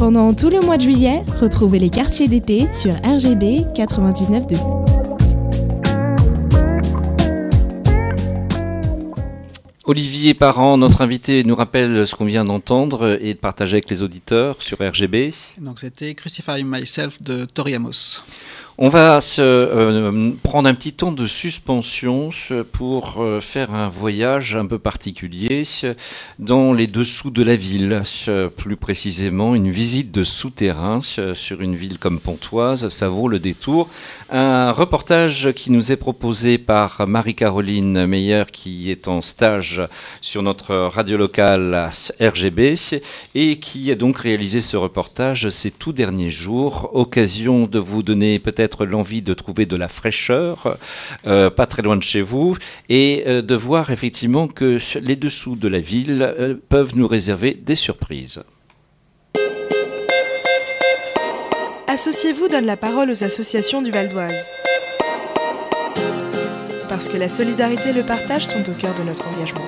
Pendant tout le mois de juillet, retrouvez les quartiers d'été sur RGB 99.2. Olivier Parent, notre invité, nous rappelle ce qu'on vient d'entendre et de partager avec les auditeurs sur RGB. Donc c'était Crucify Myself de Tori Amos. On va se prendre un petit temps de suspension pour faire un voyage un peu particulier dans les dessous de la ville, plus précisément une visite de souterrain sur une ville comme Pontoise. Ça vaut le détour. Un reportage qui nous est proposé par Marie-Caroline Meyer qui est en stage sur notre radio locale RGB et qui a donc réalisé ce reportage ces tout derniers jours. Occasion de vous donner peut-être l'envie de trouver de la fraîcheur, pas très loin de chez vous, et de voir effectivement que les dessous de la ville peuvent nous réserver des surprises. Associez-vous donne la parole aux associations du Val d'Oise. Parce que la solidarité et le partage sont au cœur de notre engagement.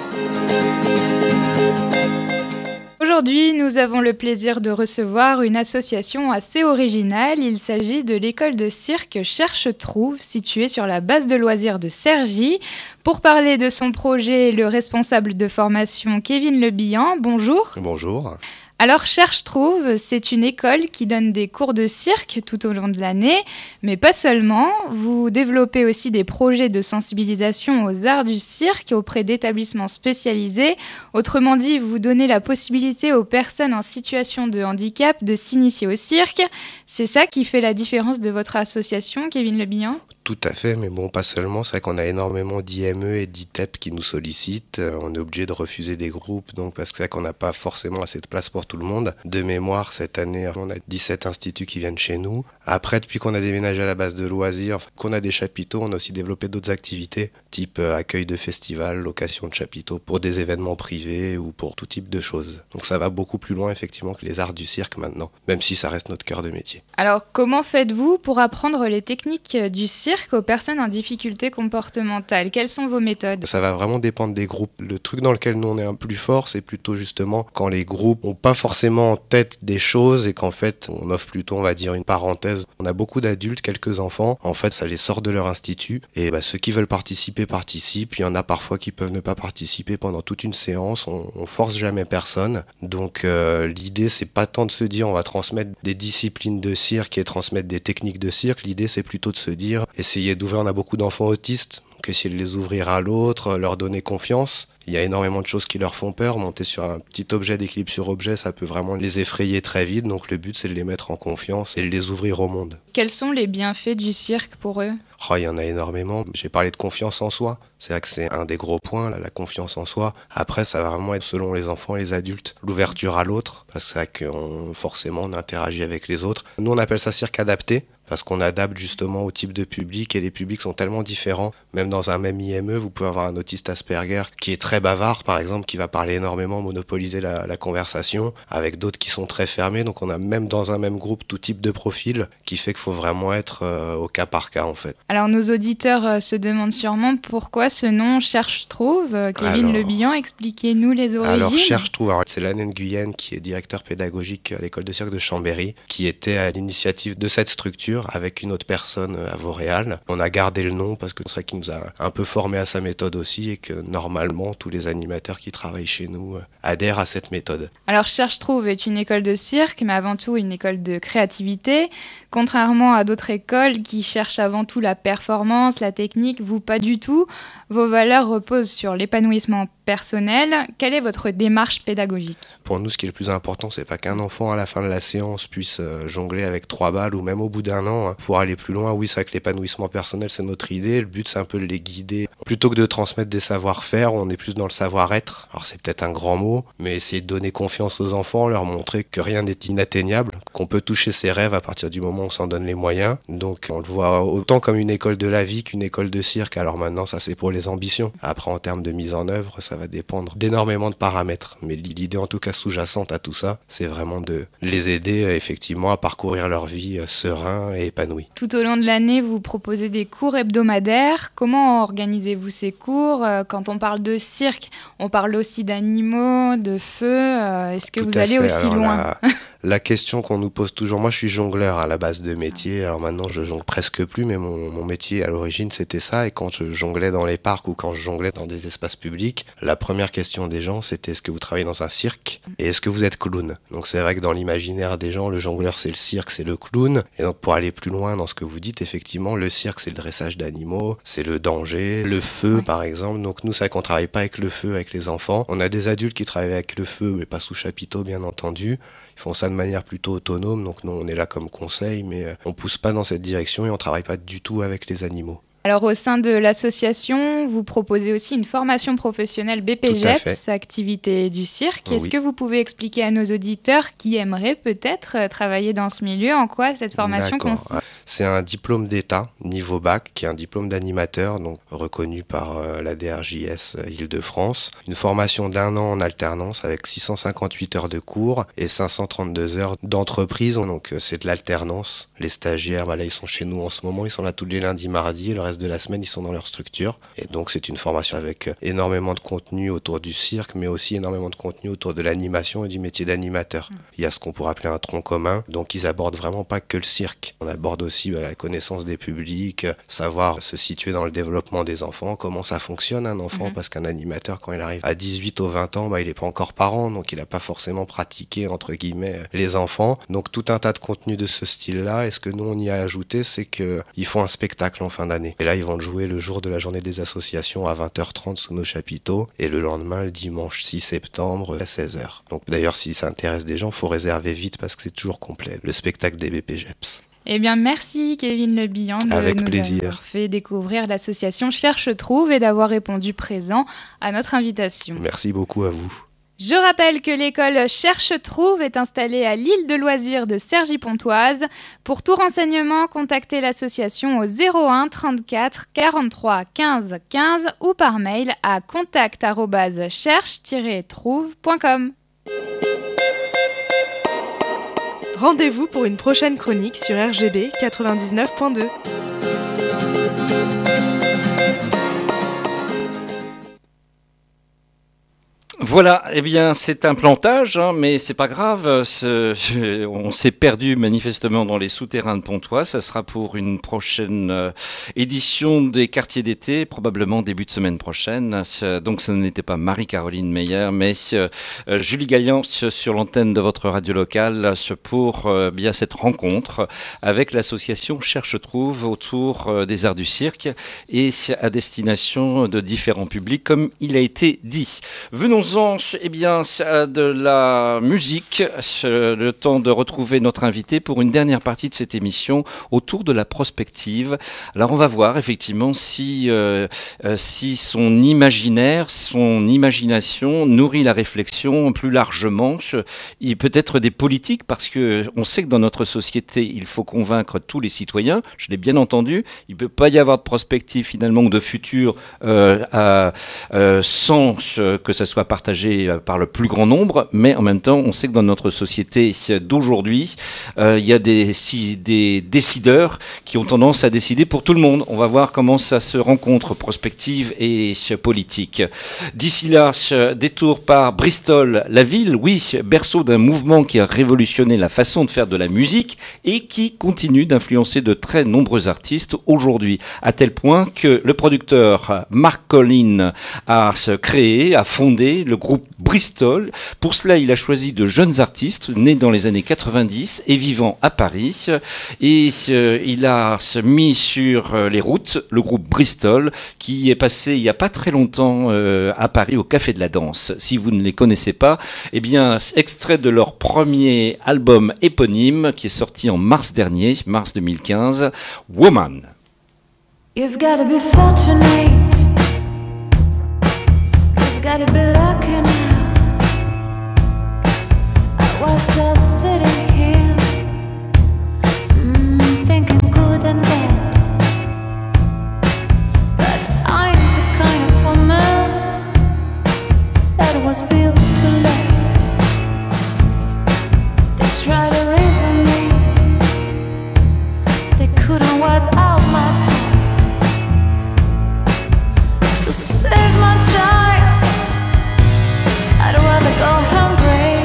Aujourd'hui, nous avons le plaisir de recevoir une association assez originale. Il s'agit de l'école de cirque Cherche-Trouve, située sur la base de loisirs de Cergy. Pour parler de son projet, le responsable de formation Kevin Lebihan. Bonjour. Bonjour. Alors Cherche-Trouve, c'est une école qui donne des cours de cirque tout au long de l'année, mais pas seulement. Vous développez aussi des projets de sensibilisation aux arts du cirque auprès d'établissements spécialisés. Autrement dit, vous donnez la possibilité aux personnes en situation de handicap de s'initier au cirque. C'est ça qui fait la différence de votre association, Kevin Lebihan ? Tout à fait, mais bon, pas seulement. C'est vrai qu'on a énormément d'IME et d'ITEP qui nous sollicitent. On est obligé de refuser des groupes, donc parce que c'est vrai qu'on n'a pas forcément assez de place pour tout le monde. De mémoire, cette année, on a 17 instituts qui viennent chez nous. Après, depuis qu'on a déménagé à la base de loisirs, qu'on a des chapiteaux, on a aussi développé d'autres activités, type accueil de festivals, location de chapiteaux pour des événements privés ou pour tout type de choses. Donc ça va beaucoup plus loin, effectivement, que les arts du cirque maintenant, même si ça reste notre cœur de métier. Alors, comment faites-vous pour apprendre les techniques du cirque aux personnes en difficulté comportementale? Quelles sont vos méthodes? Ça va vraiment dépendre des groupes. Le truc dans lequel nous on est un plus fort, c'est plutôt justement quand les groupes n'ont pas forcément en tête des choses et qu'en fait on offre plutôt, on va dire, une parenthèse. On a beaucoup d'adultes, quelques enfants, en fait ça les sort de leur institut et ceux qui veulent participer participent. Il y en a parfois qui peuvent ne pas participer pendant toute une séance, on force jamais personne. Donc l'idée c'est pas tant de se dire on va transmettre des disciplines de cirque et transmettre des techniques de cirque. L'idée c'est plutôt de se dire essayer d'ouvrir, on a beaucoup d'enfants autistes, donc essayer de les ouvrir à l'autre, leur donner confiance. Il y a énormément de choses qui leur font peur. Monter sur un petit objet d'équilibre sur objet, ça peut vraiment les effrayer très vite. Donc le but, c'est de les mettre en confiance et de les ouvrir au monde. Quels sont les bienfaits du cirque pour eux ? Il y en a énormément. J'ai parlé de confiance en soi. C'est vrai que c'est un des gros points, la confiance en soi. Après, ça va vraiment être selon les enfants et les adultes. L'ouverture à l'autre, parce que c'est vrai qu'on forcément on interagit avec les autres. Nous, on appelle ça cirque adapté, parce qu'on adapte justement au type de public et les publics sont tellement différents. Même dans un même IME, vous pouvez avoir un autiste Asperger qui est très bavard, par exemple, qui va parler énormément, monopoliser la conversation, avec d'autres qui sont très fermés. Donc on a même dans un même groupe tout type de profil, qui fait qu'il faut vraiment être au cas par cas en fait. Alors nos auditeurs se demandent sûrement pourquoi ce nom Cherche-Trouve. Kevin Lebihan, expliquez-nous les origines. Alors Cherche-Trouve, c'est Lanne Nguyen qui est directeur pédagogique à l'école de cirque de Chambéry, qui était à l'initiative de cette structure avec une autre personne à Vauréal. On a gardé le nom parce que c'est vrai qu'il nous a un peu formé à sa méthode aussi et que normalement tous les animateurs qui travaillent chez nous adhèrent à cette méthode. Alors Cherche-Trouve est une école de cirque mais avant tout une école de créativité. Contrairement à d'autres écoles qui cherchent avant tout la performance, la technique, vous pas du tout. Vos valeurs reposent sur l'épanouissement personnel. Quelle est votre démarche pédagogique ? Pour nous, ce qui est le plus important, c'est pas qu'un enfant à la fin de la séance puisse jongler avec 3 balles ou même au bout d'un an pour aller plus loin. Oui, c'est vrai que l'épanouissement personnel, c'est notre idée. Le but, c'est un peu de les guider. Plutôt que de transmettre des savoir-faire, on est plus dans le savoir-être. Alors c'est peut-être un grand mot, mais essayer de donner confiance aux enfants, leur montrer que rien n'est inatteignable, qu'on peut toucher ses rêves à partir du moment où on s'en donne les moyens. Donc on le voit autant comme une école de la vie qu'une école de cirque. Alors maintenant, ça c'est pour les ambitions. Après, en termes de mise en œuvre, ça va dépendre d'énormément de paramètres. Mais l'idée en tout cas sous-jacente à tout ça, c'est vraiment de les aider effectivement à parcourir leur vie serein et épanoui. Tout au long de l'année, vous proposez des cours hebdomadaires. Comment organisez-vous ces cours ? Quand on parle de cirque, on parle aussi d'animaux, de feu. Est-ce que vous allez aussi loin ? La question qu'on nous pose toujours, moi je suis jongleur à la base de métier, alors maintenant je jongle presque plus, mais mon métier à l'origine c'était ça, et quand je jonglais dans les parcs ou quand je jonglais dans des espaces publics, la première question des gens c'était est-ce que vous travaillez dans un cirque et est-ce que vous êtes clown? Donc c'est vrai que dans l'imaginaire des gens, le jongleur c'est le cirque, c'est le clown, et donc pour aller plus loin dans ce que vous dites, effectivement le cirque c'est le dressage d'animaux, c'est le danger, le feu par exemple, donc nous c'est vrai qu'on travaille pas avec le feu avec les enfants, on a des adultes qui travaillent avec le feu mais pas sous chapiteau bien entendu. Ils font ça de manière plutôt autonome, donc nous on est là comme conseil, mais on pousse pas dans cette direction et on travaille pas du tout avec les animaux. Alors au sein de l'association, vous proposez aussi une formation professionnelle BPGEPS, activité du cirque. Est-ce que vous pouvez expliquer à nos auditeurs qui aimeraient peut-être travailler dans ce milieu, en quoi cette formation consiste? C'est un diplôme d'État, niveau bac, qui est un diplôme d'animateur, donc reconnu par la DRJS Île-de-France. Une formation d'1 an en alternance avec 658 heures de cours et 532 heures d'entreprise. Donc c'est de l'alternance. Les stagiaires, là ils sont chez nous en ce moment, ils sont là tous les lundis, mardis. Le reste de la semaine, ils sont dans leur structure. Et donc, c'est une formation avec énormément de contenu autour du cirque, mais aussi énormément de contenu autour de l'animation et du métier d'animateur. Il y a ce qu'on pourrait appeler un tronc commun. Donc, ils abordent vraiment pas que le cirque. On aborde aussi la connaissance des publics, savoir se situer dans le développement des enfants, comment ça fonctionne un enfant, parce qu'un animateur, quand il arrive à 18 ou 20 ans, il n'est pas encore parent, donc il n'a pas forcément pratiqué, entre guillemets, les enfants. Donc, tout un tas de contenus de ce style-là. Et ce que nous, on y a ajouté, c'est qu'ils font un spectacle en fin d'année. Et là, ils vont le jouer le jour de la journée des associations à 20h30 sous nos chapiteaux et le lendemain, le dimanche 6 septembre à 16h. Donc d'ailleurs, si ça intéresse des gens, il faut réserver vite parce que c'est toujours complet, le spectacle des BPGEPS. Eh bien, merci Kevin Le Bihan de nous avoir fait découvrir l'association Cherche Trouve et d'avoir répondu présent à notre invitation. Merci beaucoup à vous. Je rappelle que l'école Cherche Trouve est installée à l'île de loisirs de Cergy-Pontoise. Pour tout renseignement, contactez l'association au 01 34 43 15 15 ou par mail à contact@cherche-trouve.com. Rendez-vous pour une prochaine chronique sur RGB 99.2. Voilà, eh bien c'est un plantage, mais c'est pas grave, on s'est perdu manifestement dans les souterrains de Pontoise, ça sera pour une prochaine édition des quartiers d'été, probablement début de semaine prochaine, donc ce n'était pas Marie-Caroline Meyer, mais Julie Gaillan sur l'antenne de votre radio locale pour bien cette rencontre avec l'association Cherche Trouve autour des arts du cirque et à destination de différents publics comme il a été dit. Venons-en de la musique, le temps de retrouver notre invité pour une dernière partie de cette émission autour de la prospective. Alors on va voir effectivement si son imaginaire, son imagination nourrit la réflexion plus largement, et peut-être des politiques, parce qu'on sait que dans notre société il faut convaincre tous les citoyens, je l'ai bien entendu, il ne peut pas y avoir de prospective finalement ou de futur sans que ça soit partagé par le plus grand nombre, mais en même temps, on sait que dans notre société d'aujourd'hui, il y a des décideurs qui ont tendance à décider pour tout le monde. On va voir comment ça se rencontre, prospective et politique. D'ici là, détour par Bristol, la ville, oui, berceau d'un mouvement qui a révolutionné la façon de faire de la musique et qui continue d'influencer de très nombreux artistes aujourd'hui, à tel point que le producteur Mark Collin a fondé le groupe Bristol. Pour cela, il a choisi de jeunes artistes nés dans les années 90 et vivant à Paris. Et il a mis sur les routes le groupe Bristol qui est passé il n'y a pas très longtemps à Paris au Café de la Danse. Si vous ne les connaissez pas, eh bien, extrait de leur premier album éponyme qui est sorti en mars dernier, mars 2015, Woman. You've got to be fortunate. You've got to be lucky now. I was just sitting here, thinking good and bad. But I'm the kind of woman that was built to last. They tried to reason me, but they couldn't wipe out my past. To save my child, I'd rather go hungry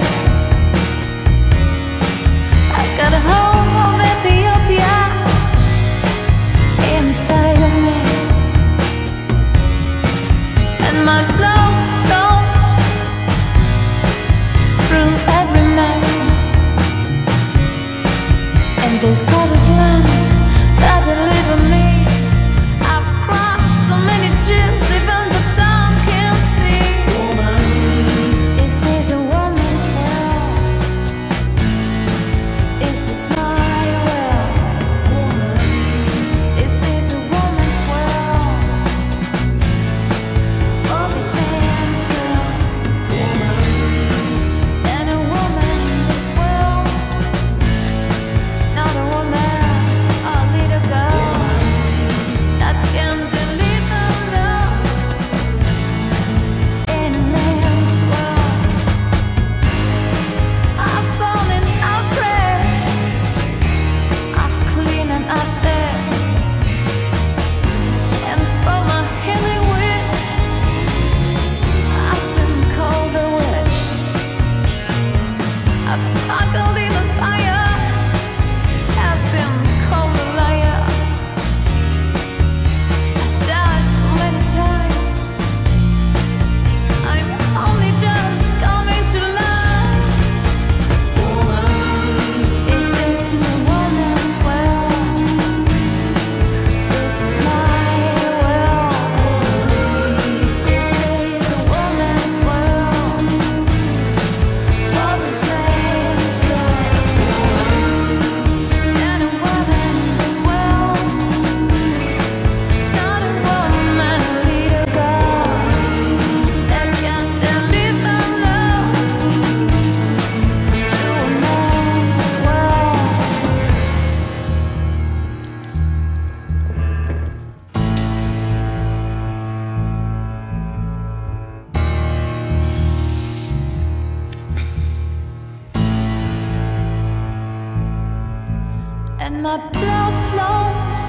my blood flows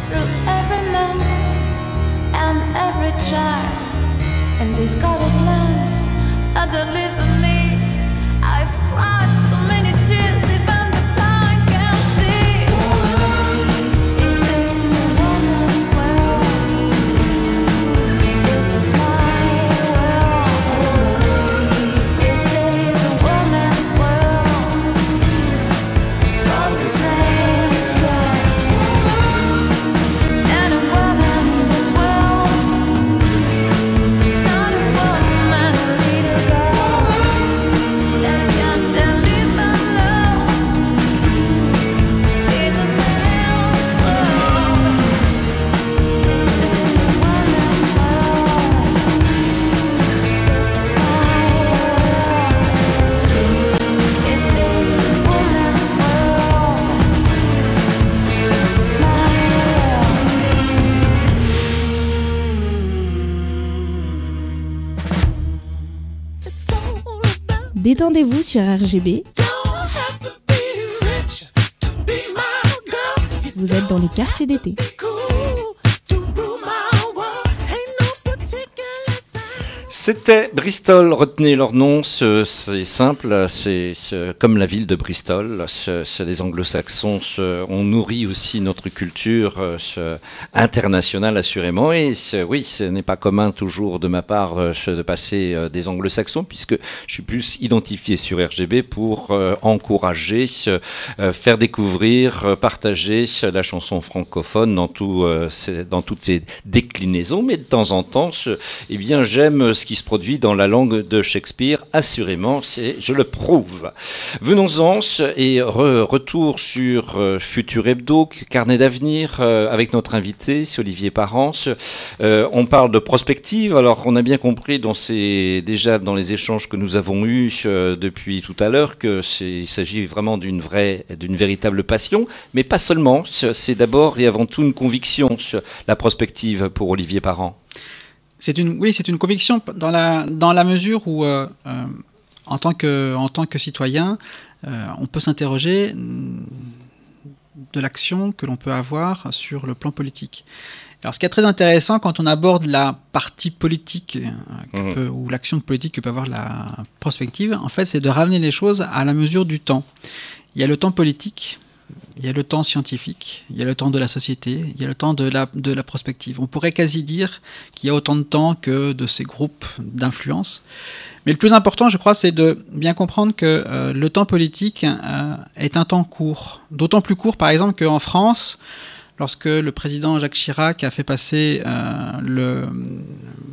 through every man and every child in this God's land that delivered me. I've cried so many tears, even the blind can see. This is a woman's world. This is my world. This is a woman's world. From this man's world. And a woman in this world. Not a woman, a little girl. That can deliver love in a man's world. This is a woman's world. This is my world. This is a woman's world. This is my world. It's all about. Détendez-vous sur RGB, Don't have to be rich to be my girl. vous êtes dans les quartiers d'été. Cool to rule my world. Ain't no particular sign. C'était Bristol, retenez leur nom, c'est simple, c'est comme la ville de Bristol, c'est les anglo-saxons, on nourrit aussi notre culture internationale assurément, et oui, ce n'est pas commun toujours de ma part de passer des anglo-saxons, puisque je suis plus identifié sur RGB pour encourager, faire découvrir, partager la chanson francophone dans toutes ses déclinaisons, mais de temps en temps, eh bien, j'aime ce qui se produit dans la langue de Shakespeare, assurément, je le prouve. Venons-en et retour sur Futur Hebdo, carnet d'avenir, avec notre invité, Olivier Parence. On parle de prospective, alors on a bien compris déjà dans les échanges que nous avons eus depuis tout à l'heure qu'il s'agit vraiment d'une véritable passion, mais pas seulement, c'est d'abord et avant tout une conviction, la prospective pour Olivier Parent. C'est une conviction dans la mesure où, en tant que citoyen, on peut s'interroger de l'action que l'on peut avoir sur le plan politique. Alors, ce qui est très intéressant quand on aborde la partie politique ou l'action politique que peut avoir la prospective, en fait, c'est de ramener les choses à la mesure du temps. Il y a le temps politique. Il y a le temps scientifique, il y a le temps de la société, il y a le temps de la prospective. On pourrait quasi dire qu'il y a autant de temps que de ces groupes d'influence. Mais le plus important, je crois, c'est de bien comprendre que le temps politique est un temps court. D'autant plus court, par exemple, qu'en France, lorsque le président Jacques Chirac a fait passer le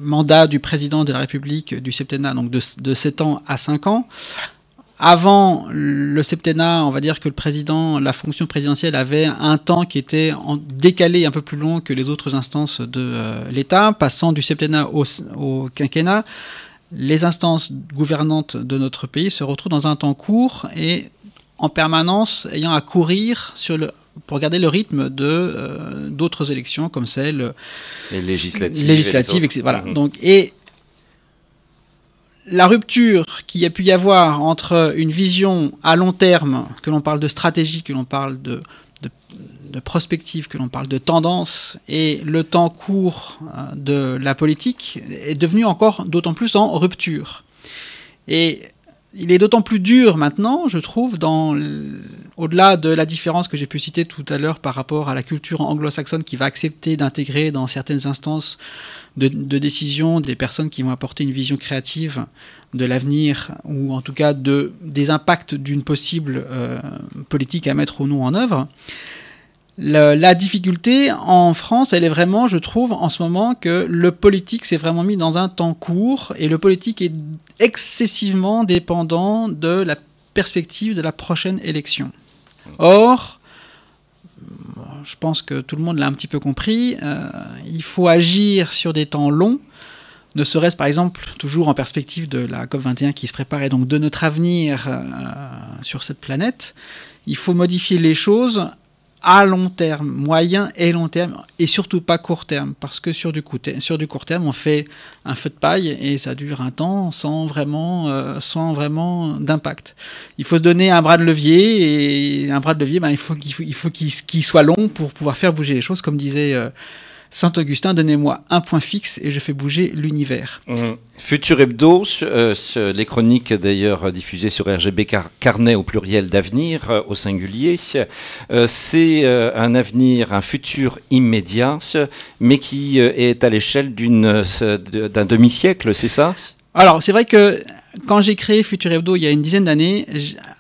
mandat du président de la République du septennat, donc de 7 ans à 5 ans, avant le septennat, on va dire que la fonction présidentielle avait un temps qui était décalé un peu plus long que les autres instances de l'État, passant du septennat au quinquennat. Les instances gouvernantes de notre pays se retrouvent dans un temps court et en permanence ayant à courir pour garder le rythme d'autres élections comme celles les législatives, etc. Voilà. Donc, la rupture qu'il y a pu y avoir entre une vision à long terme, que l'on parle de stratégie, que l'on parle de prospective, que l'on parle de tendance, et le temps court de la politique, est devenu encore d'autant plus en rupture. Et il est d'autant plus dur maintenant, je trouve, au-delà de la différence que j'ai pu citer tout à l'heure par rapport à la culture anglo-saxonne qui va accepter d'intégrer dans certaines instances de décision des personnes qui vont apporter une vision créative de l'avenir ou en tout cas des impacts d'une possible politique à mettre ou non en œuvre. La difficulté en France, elle est vraiment, je trouve, en ce moment que le politique s'est vraiment mis dans un temps court et le politique est excessivement dépendant de la perspective de la prochaine élection. Or, je pense que tout le monde l'a un petit peu compris, il faut agir sur des temps longs, ne serait-ce par exemple toujours en perspective de la COP21 qui se prépare et donc de notre avenir sur cette planète. Il faut modifier les choses à long terme, moyen et long terme, et surtout pas court terme, parce que sur du court terme, on fait un feu de paille et ça dure un temps sans vraiment d'impact. Il faut se donner un bras de levier, et un bras de levier, il faut qu'il soit long pour pouvoir faire bouger les choses, comme disait Saint Augustin, donnez-moi un point fixe et je fais bouger l'univers. Futur Hebdo, les chroniques d'ailleurs diffusées sur RGB Carnet au pluriel d'avenir au singulier, c'est un avenir, un futur immédiat, mais qui est à l'échelle d'un demi-siècle, c'est ça ? Alors c'est vrai que quand j'ai créé Futur Hebdo il y a une dizaine d'années,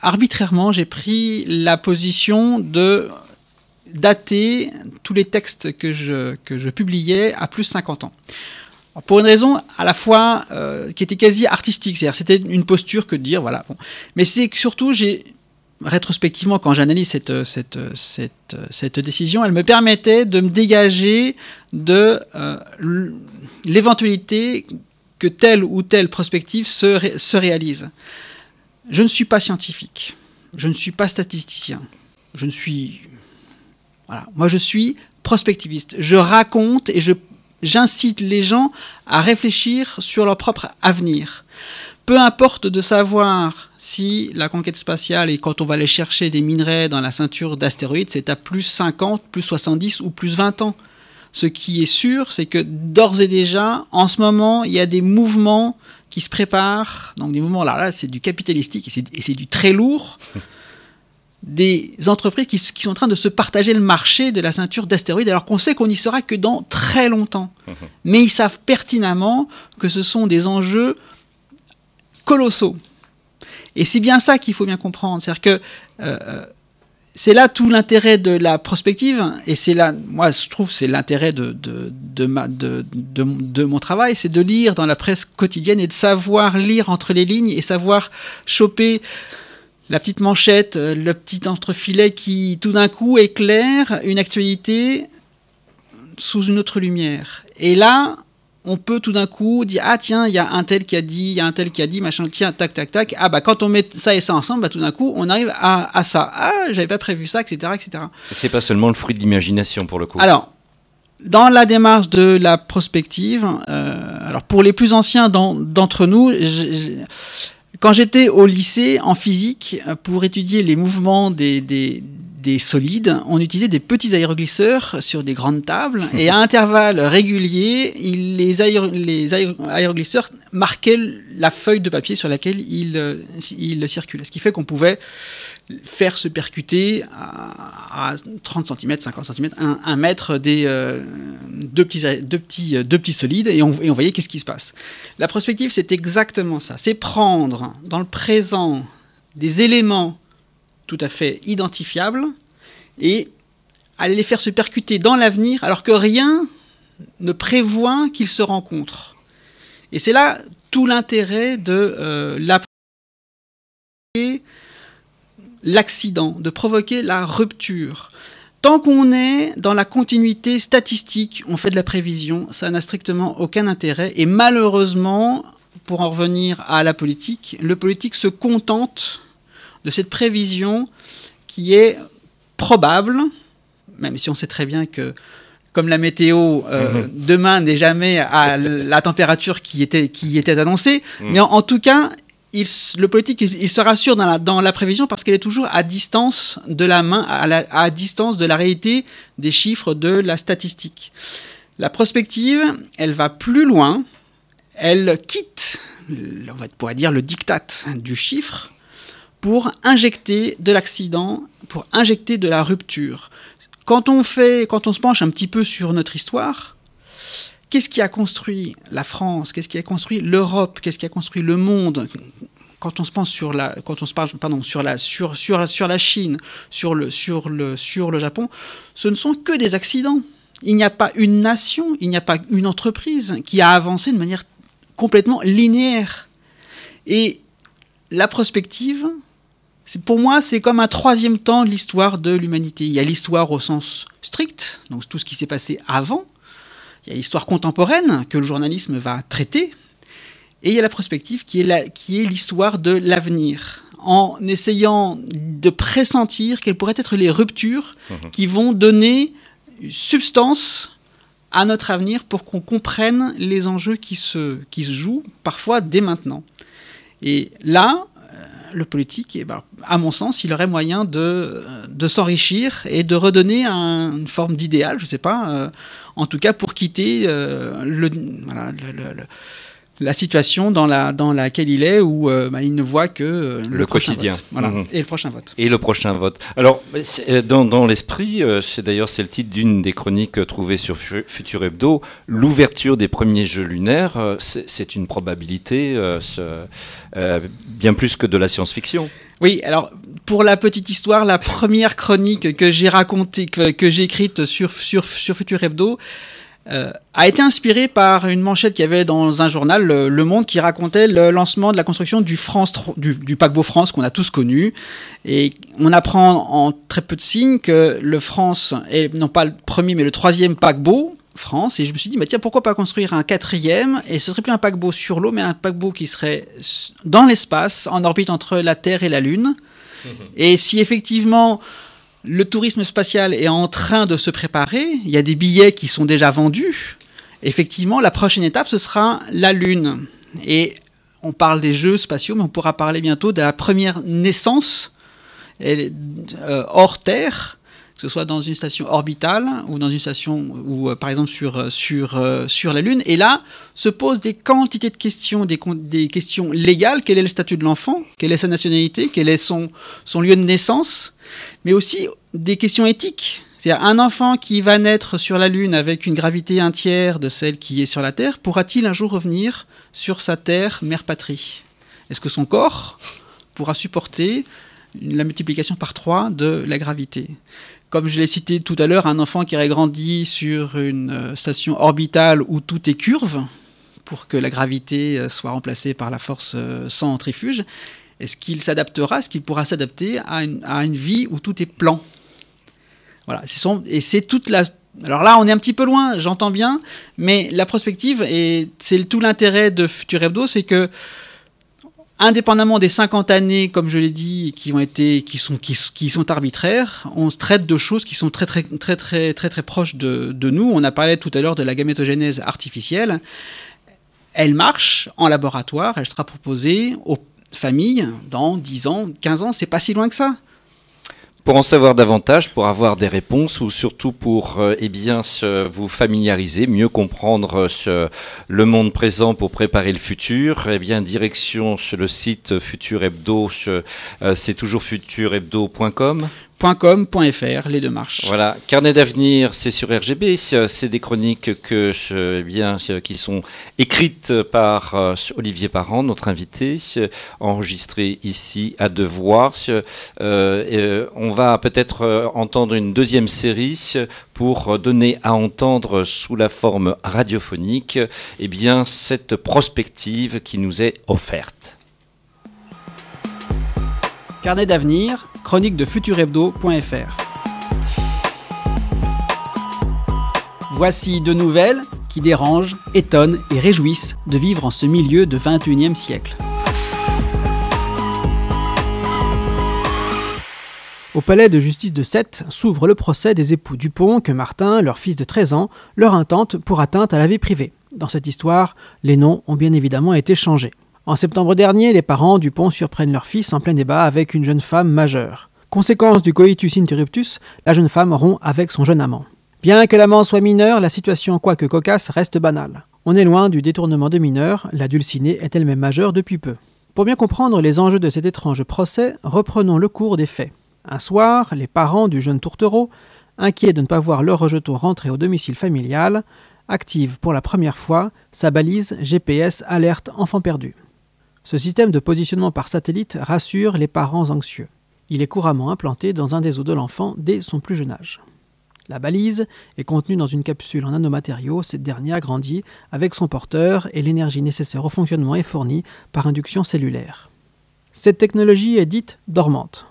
arbitrairement j'ai pris la position de dater tous les textes que je publiais à plus de 50 ans. Alors, pour une raison à la fois qui était quasi artistique, c'est-à-dire c'était une posture que de dire voilà. Bon. Mais c'est que surtout rétrospectivement quand j'analyse cette décision, elle me permettait de me dégager de l'éventualité que telle ou telle prospective se réalise. Je ne suis pas scientifique, je ne suis pas statisticien, moi, je suis prospectiviste. Je raconte et j'incite les gens à réfléchir sur leur propre avenir. Peu importe de savoir si la conquête spatiale et quand on va aller chercher des minerais dans la ceinture d'astéroïdes, c'est à plus 50, plus 70 ou plus 20 ans. Ce qui est sûr, c'est que d'ores et déjà, en ce moment, il y a des mouvements qui se préparent. Donc des mouvements, là c'est du capitalistique et c'est du très lourd. Des entreprises qui sont en train de se partager le marché de la ceinture d'astéroïdes, alors qu'on sait qu'on n'y sera que dans très longtemps. Mais ils savent pertinemment que ce sont des enjeux colossaux. Et c'est bien ça qu'il faut bien comprendre. C'est-à-dire que c'est là tout l'intérêt de la prospective, et c'est là, moi je trouve, c'est l'intérêt de mon travail, c'est de lire dans la presse quotidienne et de savoir lire entre les lignes et savoir choper la petite manchette, le petit entrefilet qui, tout d'un coup, éclaire une actualité sous une autre lumière. Et là, on peut tout d'un coup dire « Ah tiens, il y a un tel qui a dit, machin, tiens, tac, tac, tac. Ah bah quand on met ça et ça ensemble, bah, tout d'un coup, on arrive à ça. Ah, j'avais pas prévu ça, etc. etc. » C'est pas seulement le fruit de l'imagination, pour le coup. Alors, dans la démarche de la prospective, alors pour les plus anciens d'entre nous, quand j'étais au lycée en physique, pour étudier les mouvements des solides, on utilisait des petits aéroglisseurs sur des grandes tables et à intervalles réguliers, les aéroglisseurs marquaient la feuille de papier sur laquelle ils circulaient. Ce qui fait qu'on pouvait faire se percuter à 30 cm, 50 cm, 1 mètre deux petits solides et on voyait qu'est-ce qui se passe. La prospective, c'est exactement ça. C'est prendre dans le présent des éléments tout à fait identifiables et aller les faire se percuter dans l'avenir alors que rien ne prévoit qu'ils se rencontrent. Et c'est là tout l'intérêt de l'accident, de provoquer la rupture. Tant qu'on est dans la continuité statistique, on fait de la prévision, ça n'a strictement aucun intérêt. Et malheureusement, pour en revenir à la politique, le politique se contente de cette prévision qui est probable, même si on sait très bien que, comme la météo, demain n'est jamais à la température qui était annoncée, mais en tout cas, le politique, il se rassure dans la prévision parce qu'elle est toujours à distance de la main, à distance de la réalité des chiffres, de la statistique. La prospective, elle va plus loin, elle quitte, on pourrait dire, le diktat du chiffre pour injecter de l'accident, pour injecter de la rupture. Quand on se penche un petit peu sur notre histoire, qu'est-ce qui a construit la France? Qu'est-ce qui a construit l'Europe? Qu'est-ce qui a construit le monde? Quand on se pense sur la Chine, sur le Japon, ce ne sont que des accidents. Il n'y a pas une nation, il n'y a pas une entreprise qui a avancé de manière complètement linéaire. Et la prospective, pour moi, c'est comme un troisième temps de l'histoire de l'humanité. Il y a l'histoire au sens strict, donc tout ce qui s'est passé avant. Il y a l'histoire contemporaine que le journalisme va traiter. Et il y a la prospective qui est l'histoire de l'avenir. en essayant de pressentir quelles pourraient être les ruptures qui vont donner substance à notre avenir pour qu'on comprenne les enjeux qui se jouent parfois dès maintenant. Et là, le politique, à mon sens, il aurait moyen de s'enrichir et de redonner une forme d'idéal, je ne sais pas, en tout cas pour quitter la situation dans laquelle il est, où il ne voit que le quotidien. Vote. Voilà. Et le prochain vote. Et le prochain vote. Alors, dans l'esprit, c'est le titre d'une des chroniques trouvées sur Futur Hebdo, l'ouverture des premiers Jeux lunaires, c'est une probabilité bien plus que de la science-fiction. Oui, alors, pour la petite histoire, la première chronique que j'ai racontée, que j'ai écrite sur Futur Hebdo, a été inspiré par une manchette qu'il y avait dans un journal, Le Monde, qui racontait le lancement de la construction du paquebot France qu'on a tous connu. Et on apprend en très peu de signes que le France est non pas le premier mais le troisième paquebot France. Et je me suis dit, tiens, pourquoi pas construire un quatrième? Et ce serait plus un paquebot sur l'eau, mais un paquebot qui serait dans l'espace, en orbite entre la Terre et la Lune. Et si effectivement le tourisme spatial est en train de se préparer, il y a des billets qui sont déjà vendus, effectivement, la prochaine étape, ce sera la Lune. Et on parle des Jeux spatiaux, mais on pourra parler bientôt de la première naissance hors Terre, que ce soit dans une station orbitale ou dans une station, ou par exemple sur la Lune. Et là, se posent des quantités de questions, des questions légales. Quel est le statut de l'enfant? Quelle est sa nationalité? Quel est son lieu de naissance? Mais aussi des questions éthiques. C'est-à-dire, un enfant qui va naître sur la Lune avec une gravité 1/3 de celle qui est sur la Terre, pourra-t-il un jour revenir sur sa Terre, mère patrie? Est-ce que son corps pourra supporter la multiplication par 3 de la gravité? Comme je l'ai cité tout à l'heure, un enfant qui aurait grandi sur une station orbitale où tout est curve, pour que la gravité soit remplacée par la force centrifuge, est-ce qu'il s'adaptera, est-ce qu'il pourra s'adapter à une vie où tout est plan? Voilà, et c'est toute la... Alors là, on est un petit peu loin, j'entends bien, mais la prospective, et c'est tout l'intérêt de Futur Hebdo, c'est que, indépendamment des 50 années, comme je l'ai dit, qui sont arbitraires, on se traite de choses qui sont très proches de nous. On a parlé tout à l'heure de la gamétogénèse artificielle. Elle marche en laboratoire, elle sera proposée aux familles dans 10 ans, 15 ans, c'est pas si loin que ça. Pour en savoir davantage, pour avoir des réponses ou surtout pour vous familiariser, mieux comprendre le monde présent pour préparer le futur, direction sur le site Futur Hebdo, c'est toujours futurhebdo.com. .com.fr, les deux marches. Voilà, Carnet d'avenir, c'est sur RGB, c'est des chroniques qui sont écrites par Olivier Parent, notre invité, enregistrées ici à Devoir. On va peut-être entendre une deuxième série pour donner à entendre sous la forme radiophonique cette prospective qui nous est offerte. Carnet d'avenir, chronique de futurhebdo.fr. Voici deux nouvelles qui dérangent, étonnent et réjouissent de vivre en ce milieu de 21e siècle. Au palais de justice de Sète s'ouvre le procès des époux Dupont que Martin, leur fils de 13 ans, leur intente pour atteinte à la vie privée. Dans cette histoire, les noms ont bien évidemment été changés. En septembre dernier, les parents Dupont surprennent leur fils en plein débat avec une jeune femme majeure. Conséquence du coitus interruptus, la jeune femme rompt avec son jeune amant. Bien que l'amant soit mineur, la situation, quoique cocasse, reste banale. On est loin du détournement de mineurs, la dulcinée est elle-même majeure depuis peu. Pour bien comprendre les enjeux de cet étrange procès, reprenons le cours des faits. Un soir, les parents du jeune tourtereau, inquiets de ne pas voir leur rejeton rentrer au domicile familial, activent pour la première fois sa balise GPS alerte enfant perdu. Ce système de positionnement par satellite rassure les parents anxieux. Il est couramment implanté dans un des os de l'enfant dès son plus jeune âge. La balise est contenue dans une capsule en nanomatériaux, cette dernière grandit avec son porteur et l'énergie nécessaire au fonctionnement est fournie par induction cellulaire. Cette technologie est dite dormante.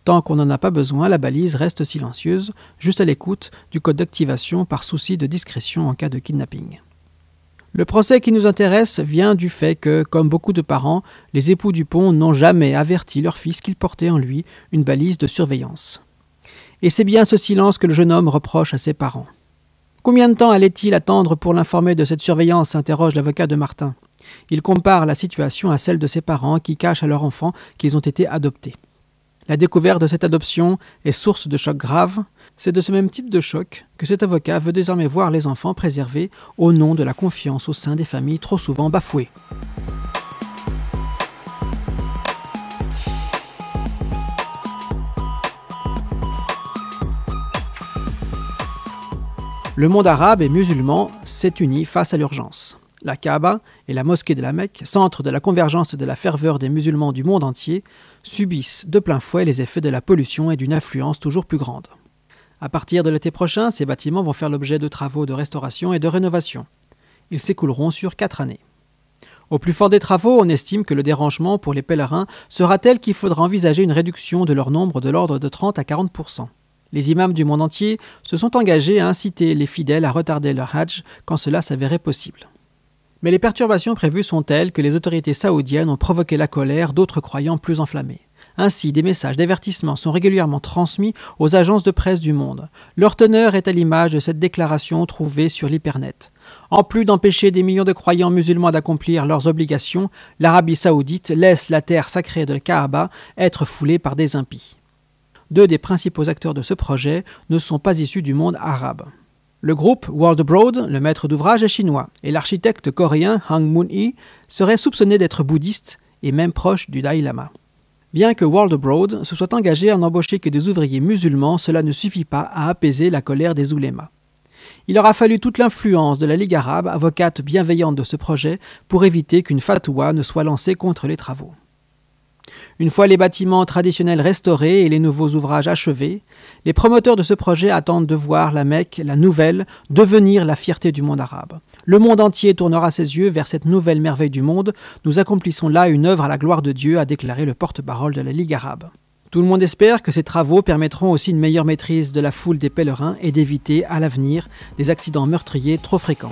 Tant qu'on n'en a pas besoin, la balise reste silencieuse, juste à l'écoute du code d'activation par souci de discrétion en cas de kidnapping. Le procès qui nous intéresse vient du fait que, comme beaucoup de parents, les époux Dupont n'ont jamais averti leur fils qu'il portait en lui une balise de surveillance. Et c'est bien ce silence que le jeune homme reproche à ses parents. Combien de temps allait-il attendre pour l'informer de cette surveillance s'interroge l'avocat de Martin. Il compare la situation à celle de ses parents qui cachent à leur enfant qu'ils ont été adoptés. La découverte de cette adoption est source de chocs graves. C'est de ce même type de choc que cet avocat veut désormais voir les enfants préservés au nom de la confiance au sein des familles trop souvent bafouées. Le monde arabe et musulman s'est uni face à l'urgence. La Kaaba et la mosquée de la Mecque, centre de la convergence et de la ferveur des musulmans du monde entier, subissent de plein fouet les effets de la pollution et d'une affluence toujours plus grande. À partir de l'été prochain, ces bâtiments vont faire l'objet de travaux de restauration et de rénovation. Ils s'écouleront sur 4 années. Au plus fort des travaux, on estime que le dérangement pour les pèlerins sera tel qu'il faudra envisager une réduction de leur nombre de l'ordre de 30 à 40%. Les imams du monde entier se sont engagés à inciter les fidèles à retarder leur hajj quand cela s'avérait possible. Mais les perturbations prévues sont telles que les autorités saoudiennes ont provoqué la colère d'autres croyants plus enflammés. Ainsi, des messages d'avertissement sont régulièrement transmis aux agences de presse du monde. Leur teneur est à l'image de cette déclaration trouvée sur l'Hypernet. En plus d'empêcher des millions de croyants musulmans d'accomplir leurs obligations, l'Arabie saoudite laisse la terre sacrée de la Kaaba être foulée par des impies. 2 des principaux acteurs de ce projet ne sont pas issus du monde arabe. Le groupe World Abroad, le maître d'ouvrage, est chinois, et l'architecte coréen Hang Moon-hee serait soupçonné d'être bouddhiste et même proche du Dalai Lama. Bien que World Abroad se soit engagé à n'embaucher que des ouvriers musulmans, cela ne suffit pas à apaiser la colère des oulémas. Il aura fallu toute l'influence de la Ligue arabe, avocate bienveillante de ce projet, pour éviter qu'une fatwa ne soit lancée contre les travaux. Une fois les bâtiments traditionnels restaurés et les nouveaux ouvrages achevés, les promoteurs de ce projet attendent de voir la Mecque, la nouvelle, devenir la fierté du monde arabe. Le monde entier tournera ses yeux vers cette nouvelle merveille du monde. Nous accomplissons là une œuvre à la gloire de Dieu, a déclaré le porte-parole de la Ligue arabe. Tout le monde espère que ces travaux permettront aussi une meilleure maîtrise de la foule des pèlerins et d'éviter à l'avenir des accidents meurtriers trop fréquents.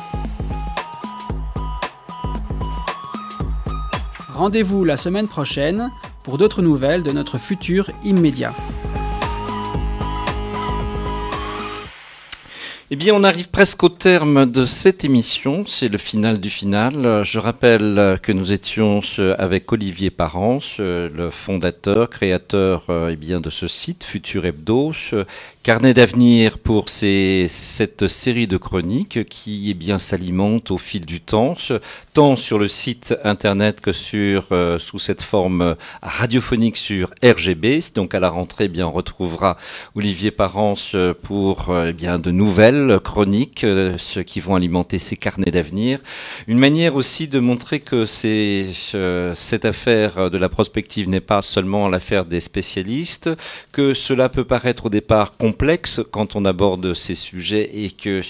Rendez-vous la semaine prochaine pour d'autres nouvelles de notre futur immédiat. Eh bien, on arrive presque au terme de cette émission. C'est le final du final. Je rappelle que nous étions avec Olivier Parence, le fondateur, créateur de ce site Futur Hebdo, carnet d'avenir pour cette série de chroniques qui s'alimente au fil du temps, tant sur le site internet que sous cette forme radiophonique sur RGB. Donc à la rentrée, on retrouvera Olivier Parence pour de nouvelles chroniques qui vont alimenter ces carnets d'avenir. Une manière aussi de montrer que cette affaire de la prospective n'est pas seulement l'affaire des spécialistes, que cela peut paraître au départ complexe quand on aborde ces sujets et que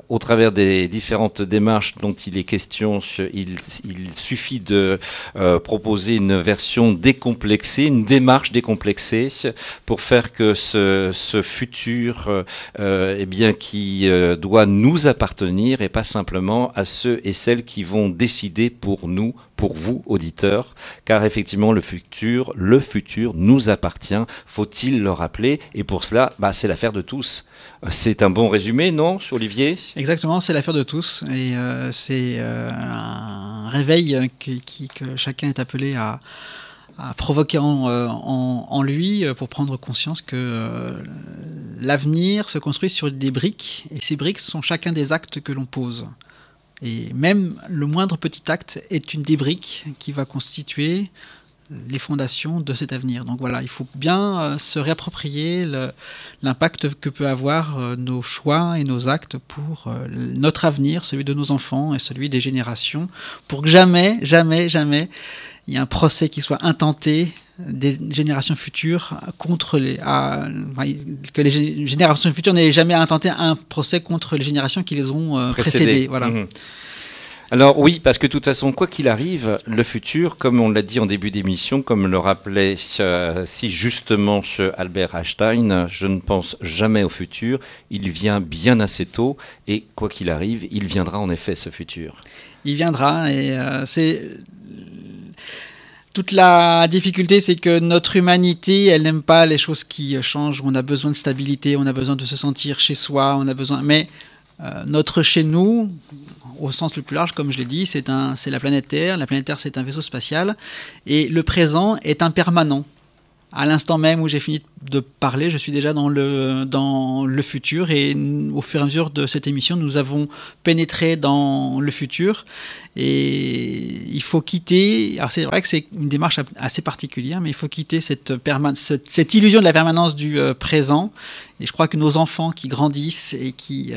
au travers des différentes démarches dont il est question, il suffit de proposer une version décomplexée, une démarche décomplexée pour faire que ce futur qui doit nous appartenir et pas simplement à ceux et celles qui vont décider pour nous, pour vous, auditeurs, car effectivement le futur nous appartient, faut-il le rappeler, et pour cela, c'est l'affaire de tous. C'est un bon résumé, non, Olivier ? Exactement, c'est l'affaire de tous, et c'est un réveil que chacun est appelé à provoquer en lui pour prendre conscience que l'avenir se construit sur des briques, et ces briques sont chacun des actes que l'on pose. Et même le moindre petit acte est une des briques qui va constituer les fondations de cet avenir. Donc voilà, il faut bien se réapproprier l'impact que peut avoir nos choix et nos actes pour notre avenir, celui de nos enfants et celui des générations, pour que jamais il y ait un procès qui soit intenté des générations futures que les générations futures n'aient jamais intenté un procès contre les générations qui les ont précédées. Voilà. Alors oui, parce que de toute façon, quoi qu'il arrive, le futur, comme on l'a dit en début d'émission, comme le rappelait si justement Albert Einstein, je ne pense jamais au futur, il vient bien assez tôt, et quoi qu'il arrive, il viendra en effet ce futur. Il viendra, et c'est... Toute la difficulté, c'est que notre humanité, elle n'aime pas les choses qui changent. On a besoin de stabilité, on a besoin de se sentir chez soi, on a besoin... Mais notre chez nous, au sens le plus large, comme je l'ai dit, c'est la planète Terre. La planète Terre, c'est un vaisseau spatial. Et le présent est impermanent. À l'instant même où j'ai fini de parler, je suis déjà dans le futur. Et au fur et à mesure de cette émission, nous avons pénétré dans le futur. Et il faut quitter... Alors c'est vrai que c'est une démarche assez particulière, mais il faut quitter cette illusion de la permanence du présent. Et je crois que nos enfants qui grandissent et qui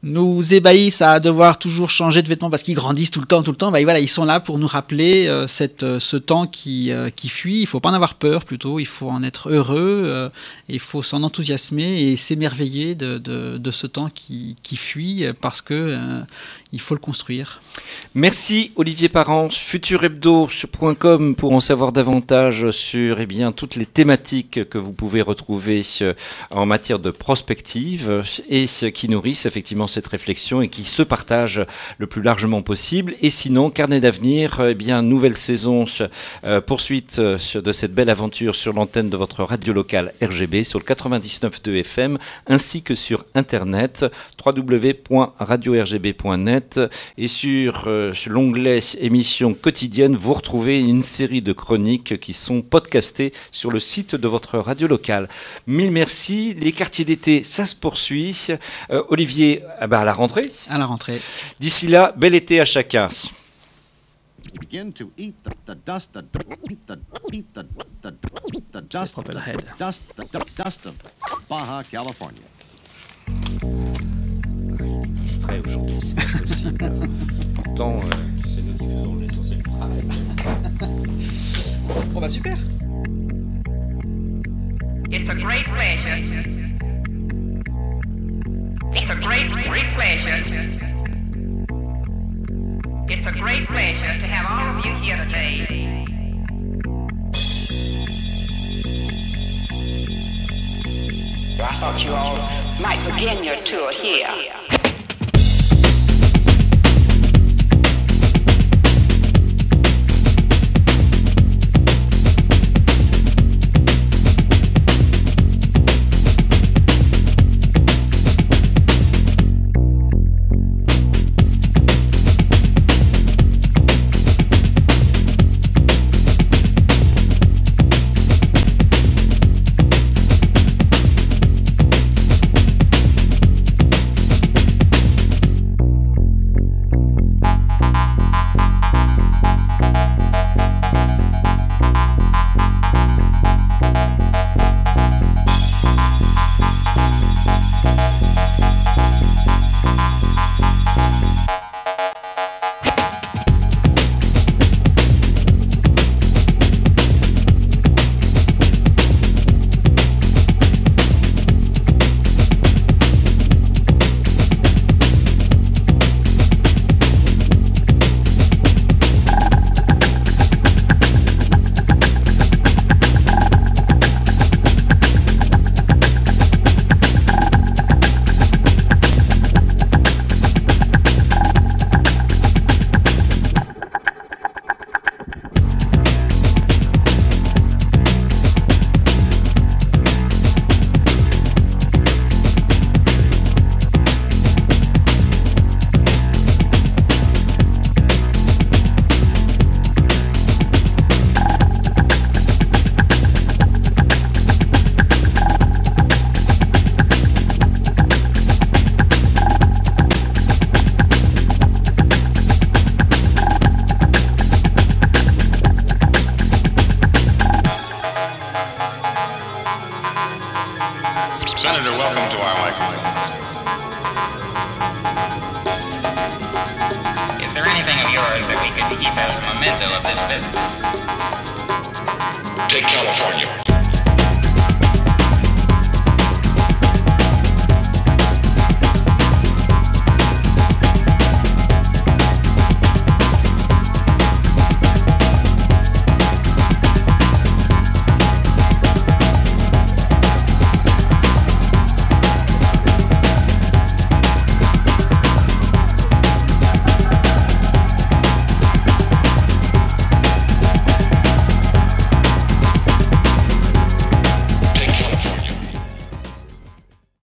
nous ébahissent à devoir toujours changer de vêtements parce qu'ils grandissent tout le temps, voilà, ils sont là pour nous rappeler ce temps qui fuit. Il ne faut pas en avoir peur plutôt, il faut en être heureux, il faut s'en enthousiasmer et s'émerveiller de ce temps qui fuit parce que il faut le construire. Merci Olivier Parent, futurhebdo.com pour en savoir davantage sur toutes les thématiques que vous pouvez retrouver en matière de prospective et qui nourrissent effectivement cette réflexion et qui se partagent le plus largement possible. Et sinon, Carnet d'avenir, nouvelle saison, poursuite de cette belle aventure sur l'antenne de votre radio locale RGB sur le 99.2 FM ainsi que sur internet www.radio-rgb.net et sur l'onglet émissions quotidiennes, vous retrouvez une série de chroniques qui sont podcastées sur le site de votre radio locale. Mille merci. Les quartiers d'été, ça se poursuit. Olivier, à la rentrée. À la rentrée. D'ici là, bel été à chacun. Begin to eat the dust of Baja California. Distrait aujourd'hui, c'est pas possible. Pourtant, c'est nous qui faisons l'essentiel du travail. Bon super. It's a great pleasure. It's a great pleasure. It's a great pleasure to have all of you here today. I thought you all might begin your tour here. Senator, welcome to our microphones. Is there anything of yours that we could keep as a memento of this visit? Take California.